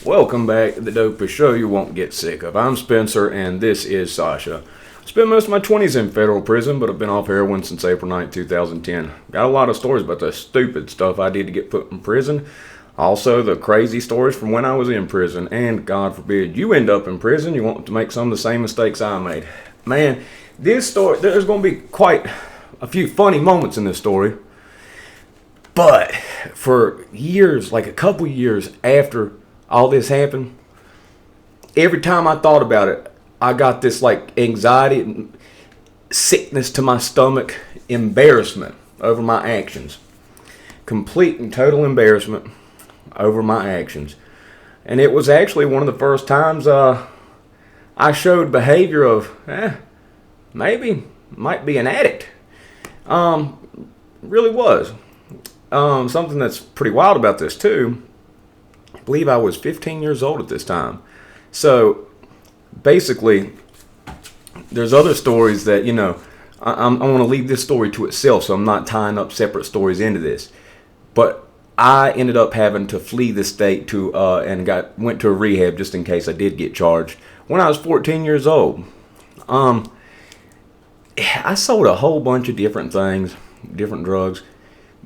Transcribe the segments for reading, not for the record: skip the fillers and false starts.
Welcome back to the Dopesick Show you won't get sick of. I'm Spencer, and this is Sasha. I spent most of my 20s in federal prison, but I've been off heroin since April 9, 2010. Got a lot of stories about the stupid stuff I did to get put in prison. Also, the crazy stories from when I was in prison, and God forbid you end up in prison, you want to make some of the same mistakes I made. Man, this story, there's going to be quite a few funny moments in this story. But for years, like a couple years after all this happened, every time I thought about it, I got this like anxiety, sickness to my stomach, embarrassment over my actions. Complete and total embarrassment over my actions. And it was actually one of the first times I showed behavior of, maybe, might be an addict. Really was. Something that's pretty wild about this too, I believe I was 15 years old at this time. So basically, there's other stories that, I want to leave this story to itself, so I'm not tying up separate stories into this. But I ended up having to flee the state and went to a rehab just in case I did get charged when I was 14 years old. I sold a whole bunch of different things, different drugs.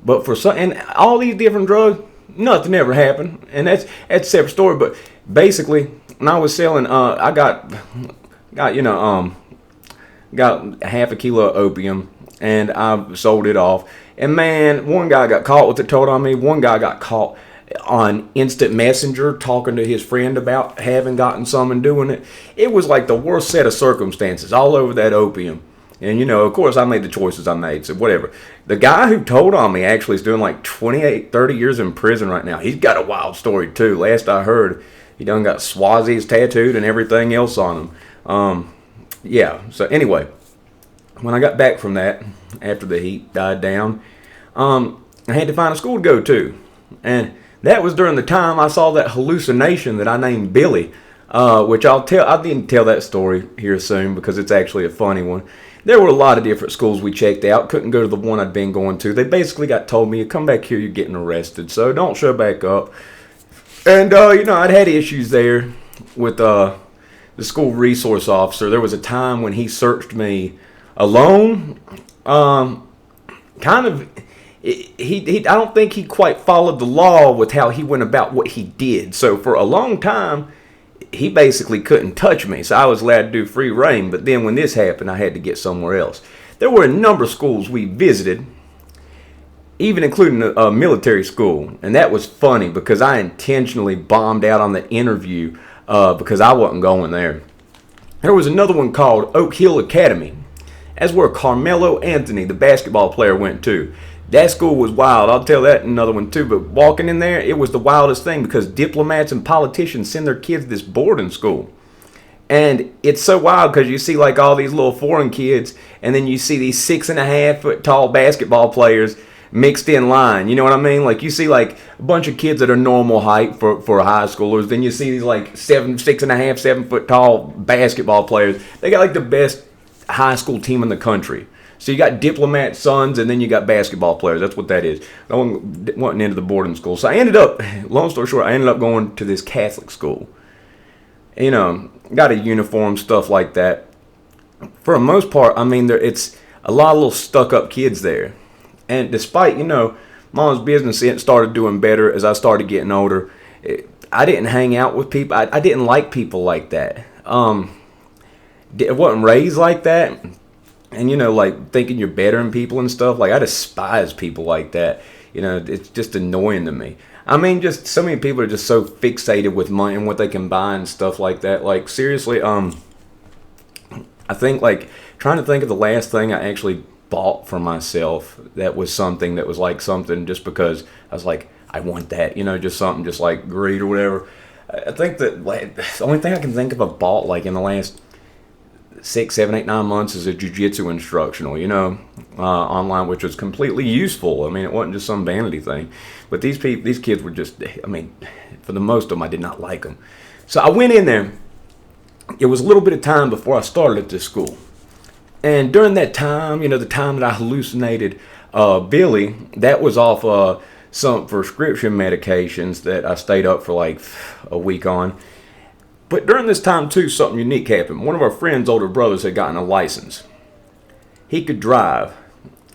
But and all these different drugs, nothing ever happened, and that's a separate story. But basically, when I was selling, I got half a kilo of opium, and I sold it off. And man, one guy got caught with it told on me. One guy got caught on instant messenger talking to his friend about having gotten some and doing it. It was like the worst set of circumstances all over that opium. And, of course, I made the choices I made, so whatever. The guy who told on me actually is doing like 28, 30 years in prison right now. He's got a wild story, too. Last I heard, he done got Swazi's tattooed and everything else on him. So anyway, when I got back from that, after the heat died down, I had to find a school to go to. And that was during the time I saw that hallucination that I named Billy, which I didn't tell that story here soon because it's actually a funny one. There were a lot of different schools we checked out. Couldn't go to the one I'd been going to. They basically told me, you come back here, you're getting arrested. So don't show back up. And, I'd had issues there with the school resource officer. There was a time when he searched me alone. I don't think he quite followed the law with how he went about what he did. So for a long time, he basically couldn't touch me, so I was allowed to do free reign. But then when this happened, I had to get somewhere else. There were a number of schools we visited, even including a military school. And that was funny because I intentionally bombed out on the interview because I wasn't going there. There was another one called Oak Hill Academy. That's where Carmelo Anthony, the basketball player, went to. That school was wild. I'll tell that another one too. But walking in there, it was the wildest thing because diplomats and politicians send their kids to this boarding school. And it's so wild because you see like all these little foreign kids, and then you see these 6.5 foot tall basketball players mixed in line. You know what I mean? Like you see like a bunch of kids that are normal height for high schoolers. Then you see these like 6.5, 7 foot tall basketball players. They got like the best high school team in the country. So you got diplomat sons, and then you got basketball players. That's what that is. I wasn't into the boarding school. So I ended up, long story short, I ended up going to this Catholic school. Got a uniform, stuff like that. For the most part, it's a lot of little stuck-up kids there. And despite, Mom's business started doing better as I started getting older, I didn't hang out with people. I didn't like people like that. I wasn't raised like that. And, like thinking you're better than people and stuff. Like, I despise people like that. It's just annoying to me. I mean, just so many people are just so fixated with money and what they can buy and stuff like that. Like, seriously, I think, like, trying to think of the last thing I actually bought for myself that was something just because I was like, I want that. Just something just like greed or whatever. I think that the only thing I can think of I bought, like, in the last 6, 7, 8, 9 months is a jiu-jitsu instructional, online, which was completely useful. I mean, it wasn't just some vanity thing. But these kids were just, for the most of them, I did not like them. So I went in there. It was a little bit of time before I started at this school. And during that time, the time that I hallucinated Billy, that was off some prescription medications that I stayed up for like a week on. But during this time too, something unique happened. One of our friend's older brothers had gotten a license. He could drive.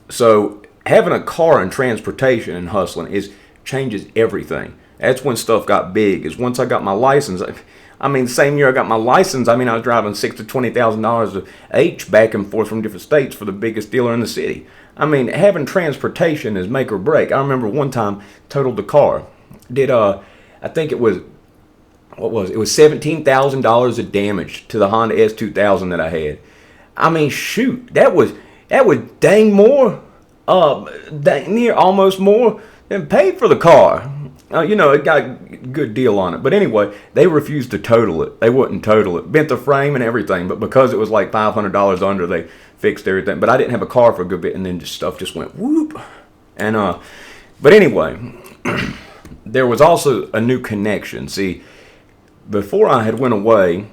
So having a car and transportation and hustling changes everything. That's when stuff got big. Is once I got my license. I mean, the same year I got my license, I was driving $6,000 to $20,000 each back and forth from different states for the biggest dealer in the city. I mean, having transportation is make or break. I remember one time totaled the car. I think it was, what was it? It was $17,000 of damage to the Honda S2000 that I had. I mean, shoot, that was dang more, dang near almost more than paid for the car. It got a good deal on it. But anyway, they refused to total it. They wouldn't total it. Bent the frame and everything. But because it was like $500 under, they fixed everything. But I didn't have a car for a good bit. And then stuff just went whoop. And, but anyway, there was also a new connection. See, before I had went away,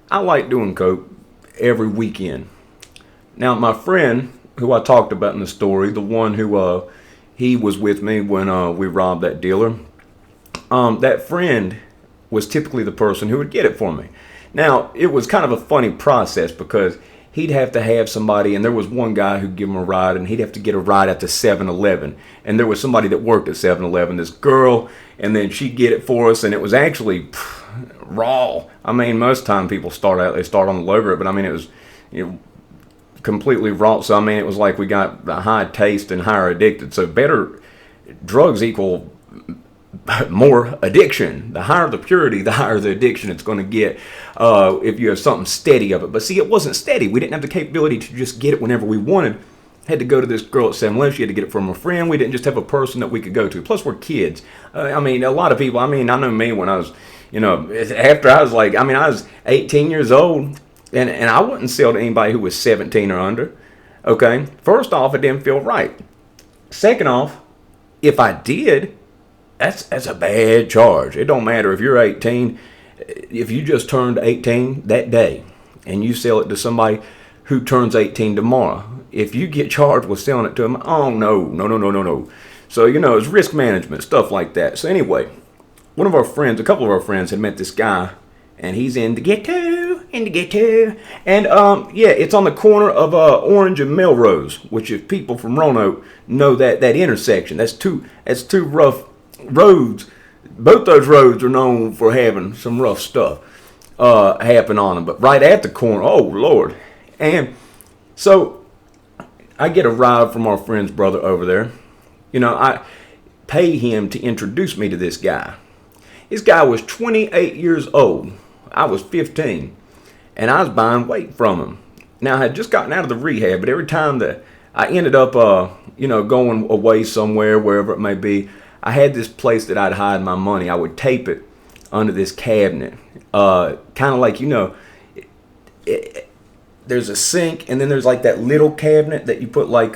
I liked doing coke every weekend. Now, my friend, who I talked about in the story, the one who, he was with me when we robbed that dealer. That friend was typically the person who would get it for me. Now, it was kind of a funny process because he'd have to have somebody, and there was one guy who'd give him a ride, and he'd have to get a ride at the 7-Eleven. And there was somebody that worked at 7-Eleven, this girl, and then she'd get it for us, and it was actually raw. I mean, most time people start on the low grade, but I mean, it was completely raw. So I mean, it was like we got the high taste and higher addicted. So better drugs equal more addiction. The higher the purity, the higher the addiction it's going to get if you have something steady of it. But see, it wasn't steady. We didn't have the capability to just get it whenever we wanted. Had to go to this girl at 7-Eleven. She had to get it from a friend. We didn't just have a person that we could go to. Plus, we're kids. I mean, a lot of people, I know me when I was, after I was I was 18 years old. And I wouldn't sell to anybody who was 17 or under. Okay? First off, it didn't feel right. Second off, if I did, that's a bad charge. It don't matter if you're 18. If you just turned 18 that day and you sell it to somebody who turns 18 tomorrow, if you get charged with selling it to them, oh no. So, it's risk management, stuff like that. So anyway, a couple of our friends had met this guy, and he's in the ghetto. And it's on the corner of Orange and Melrose, which if people from Roanoke know that intersection, that's two rough roads. Both those roads are known for having some rough stuff happen on them. But right at the corner, oh Lord. And so I get a ride from our friend's brother over there. I pay him to introduce me to this guy. This guy was 28 years old. I was 15. And I was buying weight from him. Now, I had just gotten out of the rehab, but every time that I ended up, going away somewhere, wherever it may be, I had this place that I'd hide my money. I would tape it under this cabinet. Kind of like, there's a sink, and then there's like that little cabinet that you put like,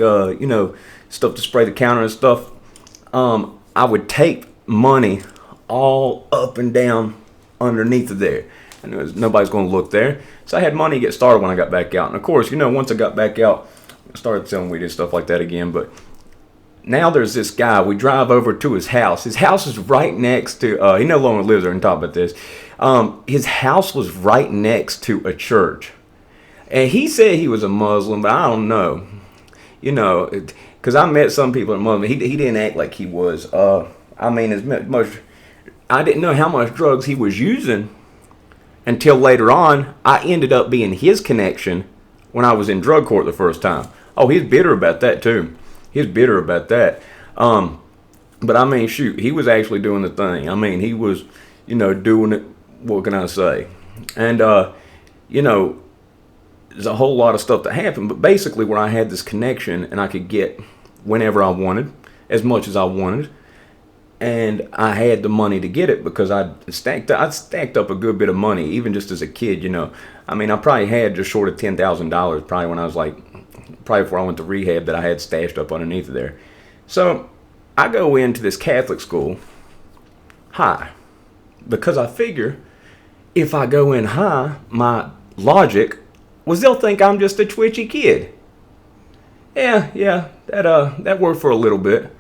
stuff to spray the counter and stuff. I would tape money all up and down underneath of there. And nobody's going to look there. So I had money to get started when I got back out. And of course, once I got back out, I started selling weed and stuff like that again. But now there's this guy. We drive over to his house. His house is right next to, he no longer lives there, and talk about this. His house was right next to a church. And he said he was a Muslim, but I don't know. Because I met some people that are Muslim. He didn't act like he was. I didn't know how much drugs he was using until later on. I ended up being his connection when I was in drug court the first time. Oh, he's bitter about that too. He's bitter about that. But shoot, he was actually doing the thing. He was, doing it. What can I say? And, there's a whole lot of stuff that happened. But basically where I had this connection and I could get whenever I wanted, as much as I wanted. And I had the money to get it because I'd stacked up a good bit of money, even just as a kid, I probably had just short of $10,000 probably when I was probably before I went to rehab that I had stashed up underneath there. So I go into this Catholic school high because I figure if I go in high, my logic was they'll think I'm just a twitchy kid. Yeah, that worked for a little bit.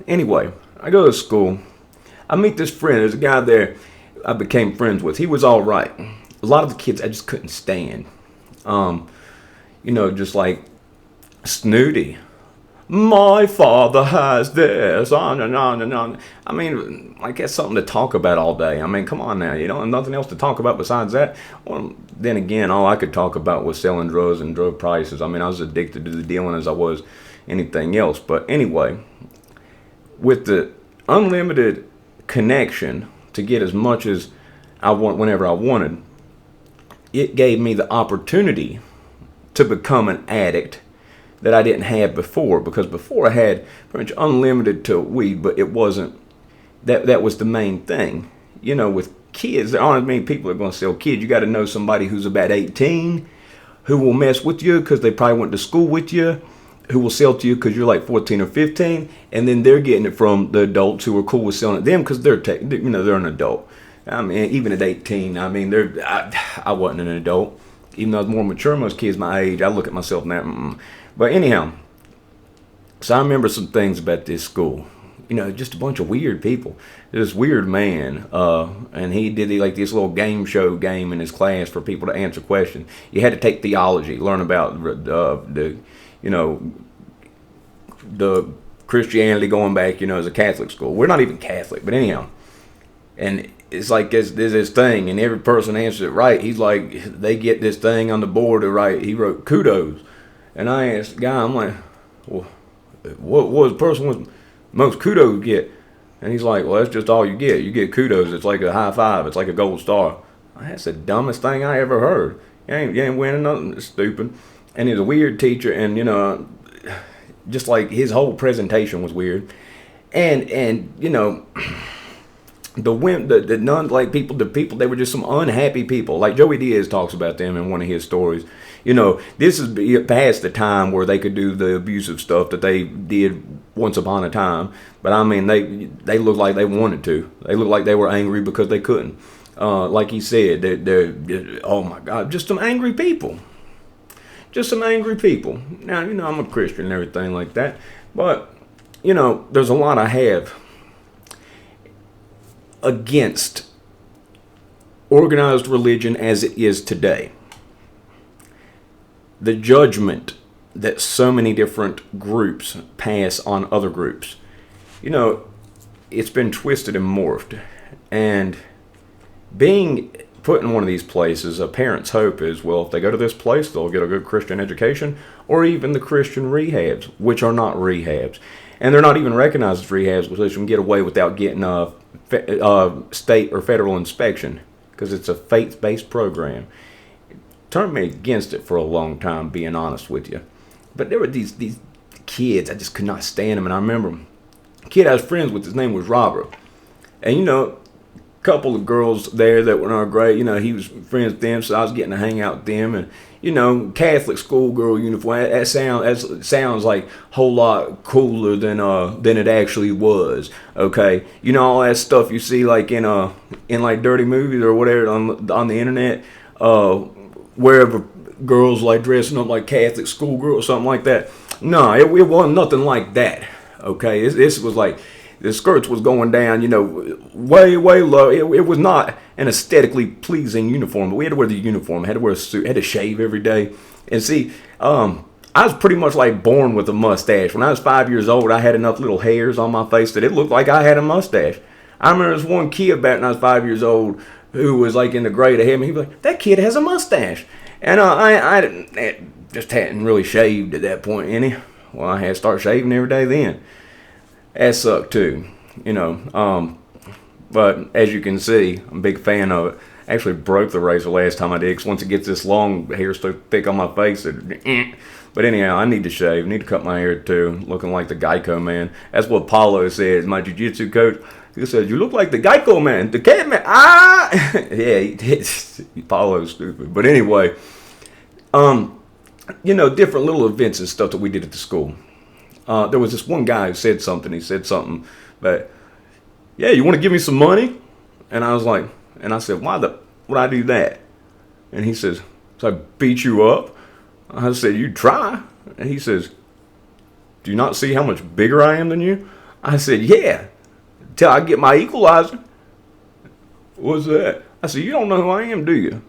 Anyway, I go to school. I meet this friend. There's a guy there I became friends with. He was all right. A lot of the kids I just couldn't stand. Um, just like snooty. My father has this, on and on and on. I mean, like that's something to talk about all day. I mean, come on now, you don't have nothing else to talk about besides that. Well, then again, all I could talk about was selling drugs and drug prices. I mean, I was addicted to the dealing as I was anything else. But anyway, with the unlimited connection to get as much as I want whenever I wanted, it gave me the opportunity to become an addict that I didn't have before, because before I had pretty much unlimited to weed, but it wasn't that was the main thing. With kids, there aren't many people that are going to sell kids. You got to know somebody who's about 18 who will mess with you because they probably went to school with you, who will sell to you because you're like 14 or 15, and then they're getting it from the adults who are cool with selling it to them because they're an adult. I mean, even at 18, I mean, I wasn't an adult. Even though I was more mature than most kids my age, I look at myself now. But anyhow, so I remember some things about this school. Just a bunch of weird people. This weird man, and he did like this little game show game in his class for people to answer questions. You had to take theology, learn about the Christianity going back, as a Catholic school. We're not even Catholic, but anyhow. And it's like there's this thing, and every person answers it right. He's like, they get this thing on the board to write. He wrote kudos. And I asked the guy, I'm like, well, what does the person with most kudos get? And he's like, well, that's just all you get. You get kudos. It's like a high five. It's like a gold star. That's the dumbest thing I ever heard. You ain't winning nothing. It's stupid. And he's a weird teacher, and just like his whole presentation was weird. And the nuns, like the people, they were just some unhappy people. Like Joey Diaz talks about them in one of his stories. This is past the time where they could do the abusive stuff that they did once upon a time. But I mean, they looked like they wanted to. They looked like they were angry because they couldn't. Like he said, they're oh my God, just some angry people. Just some angry people. Now, I'm a Christian and everything like that. But, there's a lot I have against organized religion as it is today. The judgment that so many different groups pass on other groups. It's been twisted and morphed. And being put in one of these places, a parent's hope is, well, if they go to this place, they'll get a good Christian education, or even the Christian rehabs, which are not rehabs. And they're not even recognized as rehabs because you can get away without getting a state or federal inspection because it's a faith-based program. Turned me against it for a long time, being honest with you. But there were these kids, I just could not stand them. And I remember a kid I was friends with, his name was Robert. And a couple of girls there that were not great, he was friends with them, so I was getting to hang out with them. And Catholic schoolgirl uniform, that sounds like a whole lot cooler than it actually was. Okay, all that stuff you see like in like dirty movies or whatever on the internet, wherever girls like dressing up like Catholic schoolgirl or something like that. No, it wasn't nothing like that. Okay, this was like, the skirts was going down, way, way low. It was not an aesthetically pleasing uniform, but we had to wear the uniform. Had to wear a suit. Had to shave every day. And see, I was pretty much like born with a mustache. When I was 5 years old, I had enough little hairs on my face that it looked like I had a mustache. I remember this one kid back when I was 5 years old who was like in the grade ahead of me. He was like, that kid has a mustache. And I just hadn't really shaved at that point any. Well, I had to start shaving every day then. That sucked too, but as you can see, I'm a big fan of it. I actually broke the razor last time I did, because once it gets this long, the hair's so thick on my face. But anyhow, I need to shave. I need to cut my hair too, looking like the Geico man. That's what Paulo says, my jiu-jitsu coach. He says, you look like the Geico man, the cat man. Ah! Yeah, Paulo's stupid. But anyway, different little events and stuff that we did at the school. There was this one guy who said something. He said something that, yeah, you want to give me some money? And I was like, and I said, why would I do that? And he says, so I beat you up? I said, you try. And he says, Do you not see how much bigger I am than you? I said, yeah, till I get my equalizer. What's that? I said, you don't know who I am, do you?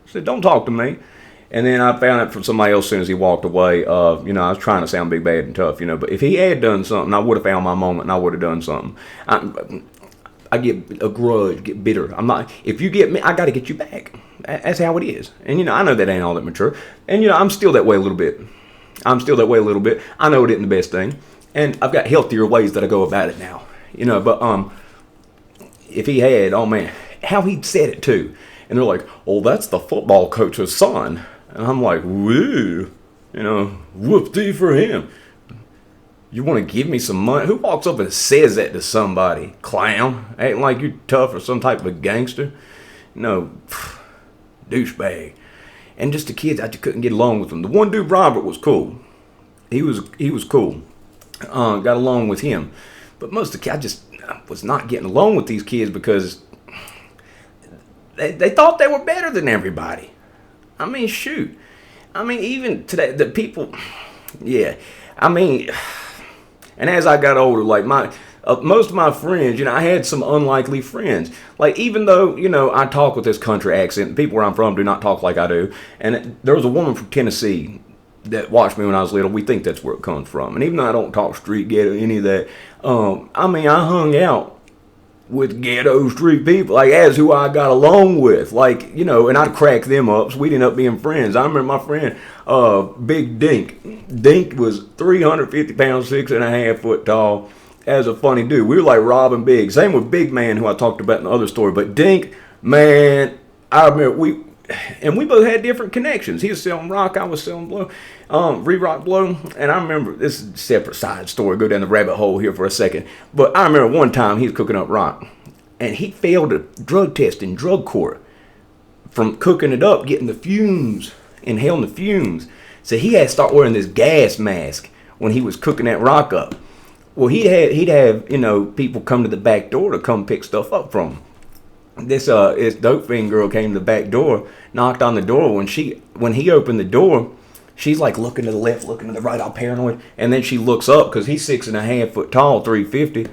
I said, don't talk to me. And then I found out from somebody else as soon as he walked away. I was trying to sound big, bad, and tough, but if he had done something, I would have found my moment and I would have done something. I get a grudge, get bitter. I'm not. If you get me, I got to get you back. That's how it is. And I know that ain't all that mature. And I'm still that way a little bit. I know it isn't the best thing, and I've got healthier ways that I go about it now. But if he had, oh man, how he said it too. And they're like, oh, that's the football coach's son. And I'm like, woo, whoop-dee for him. You want to give me some money? Who walks up and says that to somebody? Clown. Acting like you're tough or some type of a gangster. No, douchebag. And just the kids, I just couldn't get along with them. The one dude, Robert, was cool. He was cool. Got along with him. But most of the kids, I was not getting along with these kids because they thought they were better than everybody. I mean, shoot. I mean, even today, the people, yeah. I mean, and as I got older, like most of my friends, I had some unlikely friends. Like, even though, I talk with this country accent, the people where I'm from do not talk like I do. And there was a woman from Tennessee that watched me when I was little. We think that's where it comes from. And even though I don't talk street ghetto, any of that, I hung out with ghetto street people, like, as who I got along with, like, and I'd crack them up, so we'd end up being friends. I remember my friend, Big Dink. Dink was 350 pounds, 6.5 foot tall. As a funny dude. We were like Rob and Big. Same with Big Man, who I talked about in the other story. But Dink, man, I remember we both had different connections. He was selling rock, I was selling blow, re-rock blow. And I remember, this is a separate side story, go down the rabbit hole here for a second. But I remember one time he was cooking up rock, and he failed a drug test in drug court from cooking it up, getting the fumes, inhaling the fumes. So he had to start wearing this gas mask when he was cooking that rock up. Well, he'd have people come to the back door to come pick stuff up from him. This dope fiend girl came to the back door, knocked on the door. When he opened the door, she's like looking to the left, looking to the right, all paranoid. And then she looks up because he's 6.5 foot tall, 350,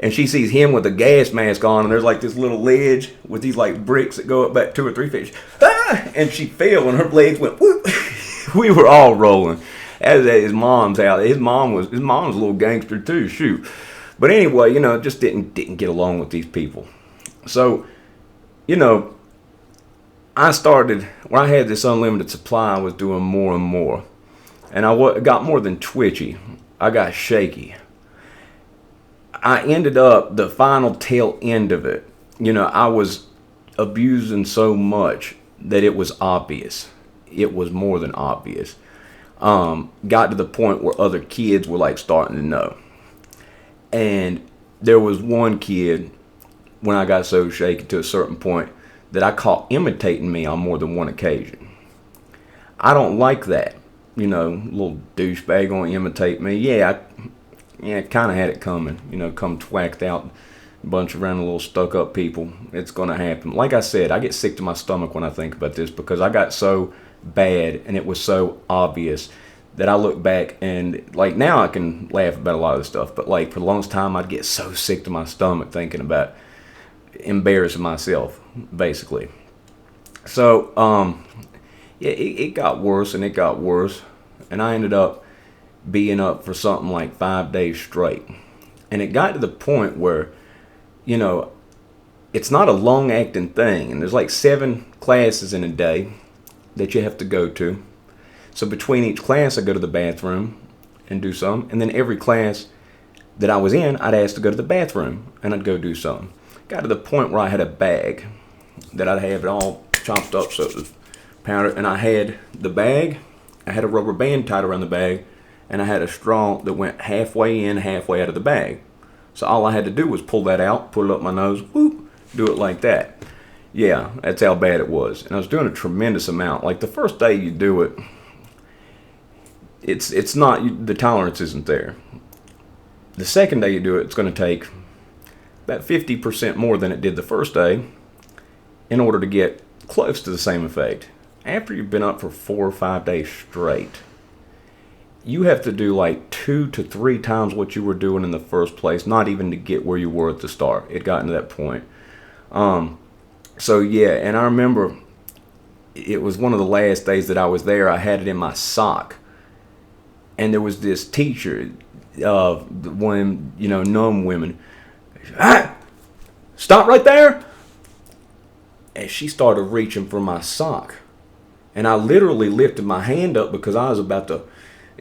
and she sees him with a gas mask on. And there's like this little ledge with these like bricks that go up back 2 or 3 feet. And she fell, and her legs went whoop. We were all rolling. As at his mom's house. His mom's a little gangster too, shoot. But anyway, just didn't get along with these people. So, I started, when I had this unlimited supply, I was doing more and more. And I got more than twitchy. I got shaky. I ended up, the final tail end of it, I was abusing so much that it was obvious. It was more than obvious. Got to the point where other kids were like starting to know. And there was one kid, when I got so shaky to a certain point, that I caught imitating me on more than one occasion. I don't like that. Little douchebag gonna imitate me. Yeah, kind of had it coming. Come twacked out, bunch of random little stuck up people. It's gonna happen. Like I said, I get sick to my stomach when I think about this because I got so bad and it was so obvious that I look back and like now I can laugh about a lot of this stuff, but like for the longest time I'd get so sick to my stomach thinking about embarrassing myself, basically. So it got worse and it got worse, and I ended up being up for something like 5 days straight. And it got to the point where it's not a long acting thing, and there's like 7 classes in a day that you have to go to. So between each class, I go to the bathroom and do some. And then every class that I was in, I'd ask to go to the bathroom and I'd go do some. Got to the point where I had a bag that I'd have it all chopped up, so it was powdered. And I had the bag, I had a rubber band tied around the bag, and I had a straw that went halfway in, halfway out of the bag. So all I had to do was pull that out, put it up my nose, whoop, do it like that. Yeah, that's how bad it was. And I was doing a tremendous amount. Like the first day you do it, it's not, the tolerance isn't there. The second day you do it, it's going to take about 50% more than it did the first day in order to get close to the same effect. After you've been up for 4 or 5 days straight, you have to do like 2 to 3 times what you were doing in the first place, not even to get where you were at the start. It got to that point. So yeah, and I remember it was one of the last days that I was there. I had it in my sock, and there was this teacher, one, numb women. Ah, stop right there! And she started reaching for my sock, and I literally lifted my hand up because I was about to,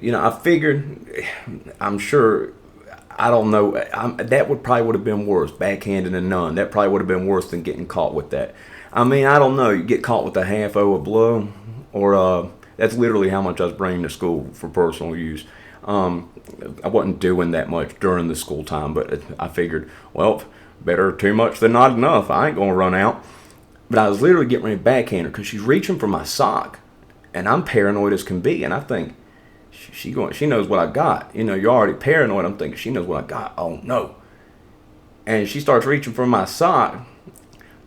I figured, I'm sure, I don't know, that would have been worse, backhanded a nun. That probably would have been worse than getting caught with that. I mean, I don't know, you get caught with a half-o a blow, or that's literally how much I was bringing to school for personal use. I wasn't doing that much during the school time, but I figured, well, better too much than not enough. I ain't gonna run out. But I was literally getting ready to backhand her because she's reaching for my sock, and I'm paranoid as can be, and I think she knows what I got. You're already paranoid. I'm thinking she knows what I got. Oh no! And she starts reaching for my sock,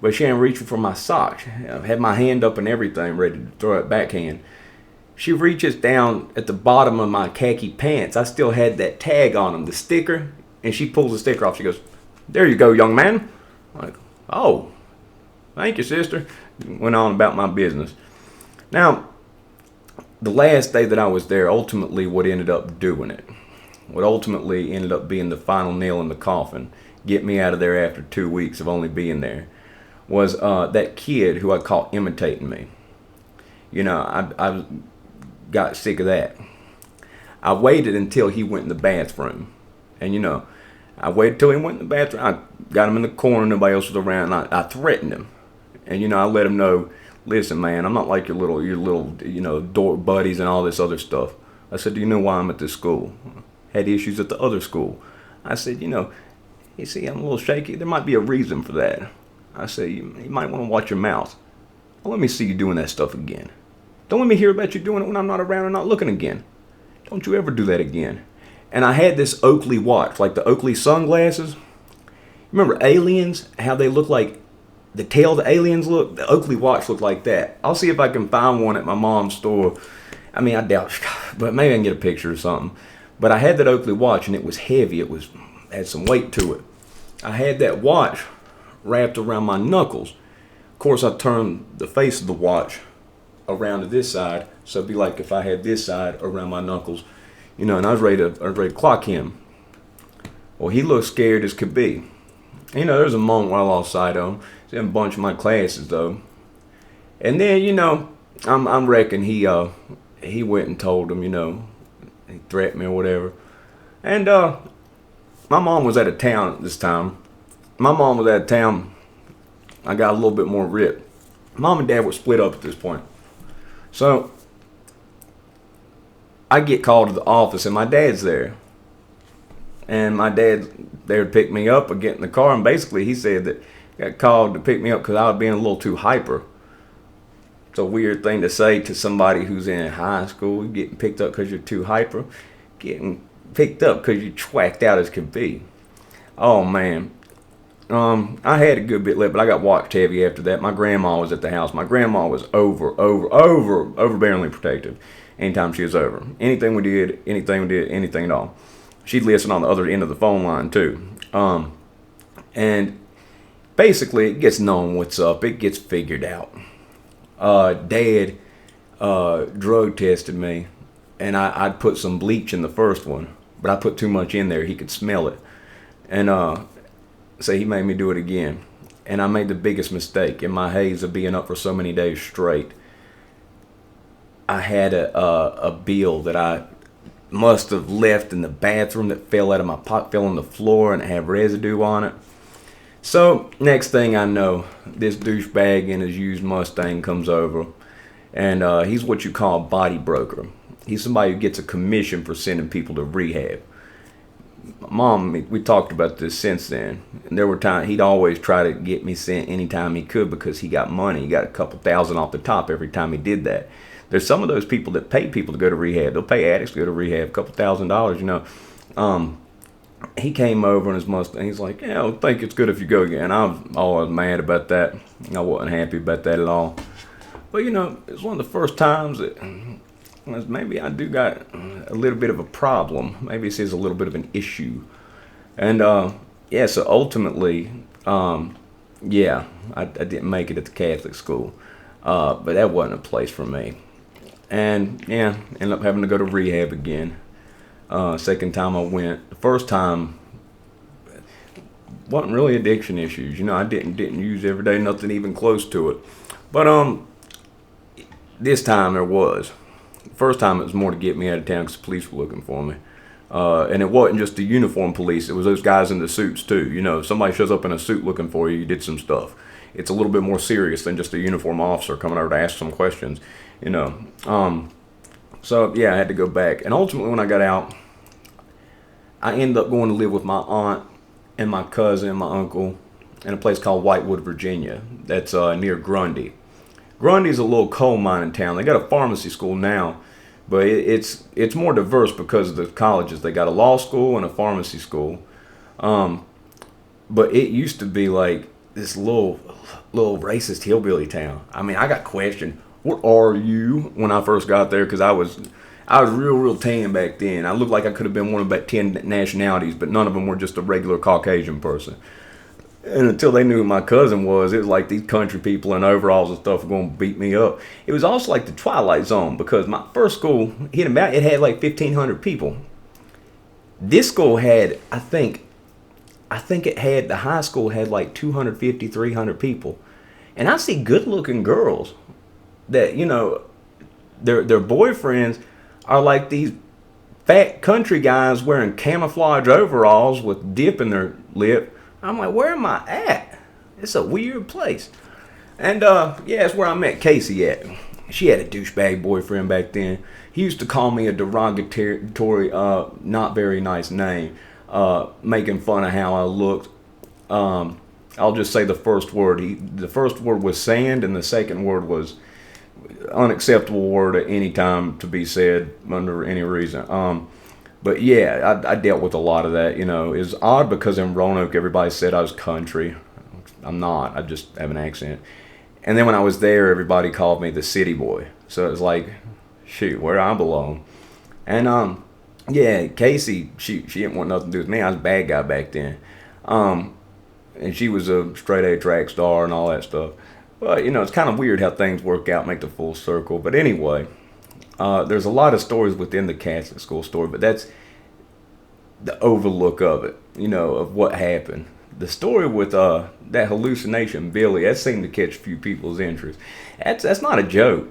but she ain't reaching for my sock. I had my hand up and everything, ready to throw it backhand. She reaches down at the bottom of my khaki pants. I still had that tag on them, the sticker, and she pulls the sticker off. She goes, "There you go, young man." I'm like, oh, thank you, sister. Went on about my business. Now, the last day that I was there, ultimately what ended up doing it, what ultimately ended up being the final nail in the coffin, get me out of there after 2 weeks of only being there, was that kid who I caught imitating me. I got sick of that. I waited until he went in the bathroom. And I waited till he went in the bathroom. I got him in the corner, nobody else was around, and I threatened him. And I let him know, listen, man, I'm not like your little dork buddies and all this other stuff. I said, do you know why I'm at this school? Had issues at the other school. I said, you see, I'm a little shaky. There might be a reason for that. I said, you might want to watch your mouth. Well, let me see you doing that stuff again. Don't let me hear about you doing it when I'm not around and not looking again. Don't you ever do that again. And I had this Oakley watch, like the Oakley sunglasses. Remember Aliens? How they look like the tail of the aliens look? The Oakley watch looked like that. I'll see if I can find one at my mom's store. I mean, I doubt, but maybe I can get a picture or something. But I had that Oakley watch, and it was heavy. It had some weight to it. I had that watch wrapped around my knuckles. Of course, I turned the face of the watch around to this side, so it'd be like if I had this side around my knuckles, and I was ready to clock him. Well, he looked scared as could be. There was a moment where I lost sight of him. He's in a bunch of my classes though, and then I'm reckon he went and told him, he threatened me or whatever, and my mom was out of town at this time. My mom was out of town. I got a little bit more ripped. Mom and Dad were split up at this point. So I get called to the office, and my dad's there. And my dad's there to pick me up or get in the car. And basically he said that he got called to pick me up because I was being a little too hyper. It's a weird thing to say to somebody who's in high school. You're getting picked up because you're too hyper. Getting picked up because you twacked out as could be. Oh, man. I had a good bit left, but I got watched heavy after that. My grandma was at the house. My grandma was overbearingly protective anytime she was over. Anything we did, anything at all. She'd listen on the other end of the phone line, too. And basically, it gets known what's up. It gets figured out. Dad drug tested me, and I'd put some bleach in the first one, but I put too much in there. He could smell it. And so he made me do it again. And I made the biggest mistake in my haze of being up for so many days straight. I had a bill that I must have left in the bathroom that fell out of my pocket, fell on the floor, and it had residue on it. So next thing I know, this douchebag in his used Mustang comes over, and he's what you call a body broker. He's somebody who gets a commission for sending people to rehab. Mom, we talked about this since then. And there were times he'd always try to get me sent anytime he could because he got money. He got a couple thousand off the top every time he did that. There's some of those people that pay people to go to rehab. They'll pay addicts to go to rehab, a couple $1,000s, He came over in his Mustang. He's like, yeah, I think it's good if you go again. I was always mad about that. I wasn't happy about that at all. But, it's one of the first times that maybe I do got a little bit of a problem. Maybe this is a little bit of an issue. And yeah, so ultimately, yeah, I didn't make it at the Catholic school, but that wasn't a place for me. And yeah, ended up having to go to rehab again. Second time I went. The first time wasn't really addiction issues. I didn't use every day, nothing even close to it. But this time there was. First time it was more to get me out of town because the police were looking for me. And it wasn't just the uniform police, it was those guys in the suits too. If somebody shows up in a suit looking for you, you did some stuff. It's a little bit more serious than just a uniform officer coming over to ask some questions. So yeah, I had to go back. And ultimately when I got out, I ended up going to live with my aunt and my cousin and my uncle in a place called Whitewood, Virginia. That's near Grundy. Grundy's a little coal mining town. They got a pharmacy school now, but it's more diverse because of the colleges. They got a law school and a pharmacy school. But it used to be like this little racist hillbilly town. I mean, I got questioned, "What are you?" when I first got there, because I was real tan back then. I looked like I could have been one of about 10 nationalities, but none of them were just a regular Caucasian person. And until they knew who my cousin was, it was like these country people in overalls and stuff were going to beat me up. It was also like the Twilight Zone, because my first school, it had like 1,500 people. This school had, I think the high school had like 250, 300 people. And I see good-looking girls that, their boyfriends are like these fat country guys wearing camouflage overalls with dip in their lip. I'm like, where am I at? It's a weird place. And yeah, that's where I met Casey at. She had a douchebag boyfriend back then. He used to call me a derogatory, not very nice name, making fun of how I looked. I'll just say the first word. The first word was sand, and the second word was unacceptable word at any time to be said under any reason. But yeah, I dealt with a lot of that. It's odd because in Roanoke everybody said I was country. I'm not. I just have an accent. And then when I was there, everybody called me the city boy. So it was like, shoot, where I belong. And yeah, Casey, she didn't want nothing to do with me. I was a bad guy back then. And she was a straight A track star and all that stuff. But it's kind of weird how things work out, make the full circle. But anyway, there's a lot of stories within the Catholic school story, but that's the overlook of it, of what happened. The story with that hallucination, Billy, that seemed to catch a few people's interest. That's not a joke.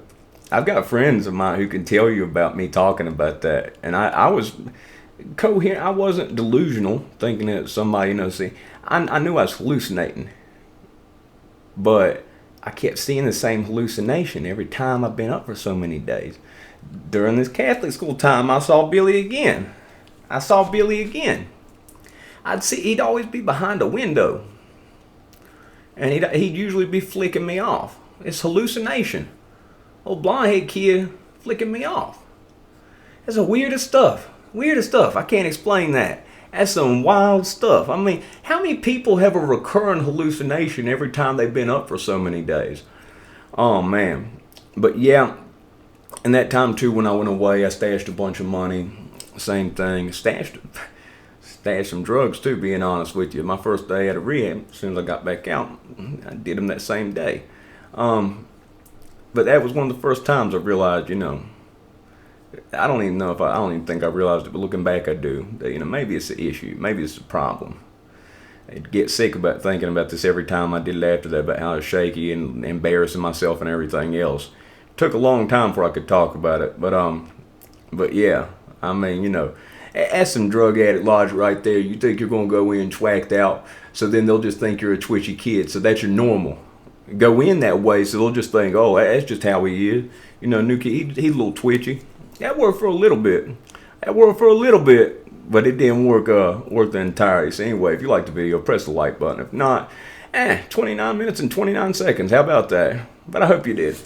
I've got friends of mine who can tell you about me talking about that. And I was coherent. I wasn't delusional, thinking that somebody, see, I knew I was hallucinating. But I kept seeing the same hallucination every time I've been up for so many days. During this Catholic school time, I saw Billy again. He'd always be behind a window. And he'd usually be flicking me off. It's hallucination. Old blonde-head kid flicking me off. That's the weirdest stuff. I can't explain that. That's some wild stuff. I mean, how many people have a recurring hallucination every time they've been up for so many days? Oh, man. But yeah, and that time, too, when I went away, I stashed a bunch of money. Same thing. Stashed some drugs, too, being honest with you. My first day at a rehab, as soon as I got back out, I did them that same day. But that was one of the first times I realized, I don't even think I realized it, but looking back, I do. That, maybe it's an issue. Maybe it's a problem. I'd get sick about thinking about this every time I did it after that, about how I was shaky and embarrassing myself and everything else. It took a long time before I could talk about it, but yeah, I mean, that's some drug addict logic right there. You think you're going to go in twacked out, so then they'll just think you're a twitchy kid, so that's your normal. Go in that way, so they'll just think, oh, that's just how he is. New kid, he's a little twitchy. That worked for a little bit. But it didn't work the entirety. So anyway, if you like the video, press the like button. If not, 29 minutes and 29 seconds. How about that? But I hope you did.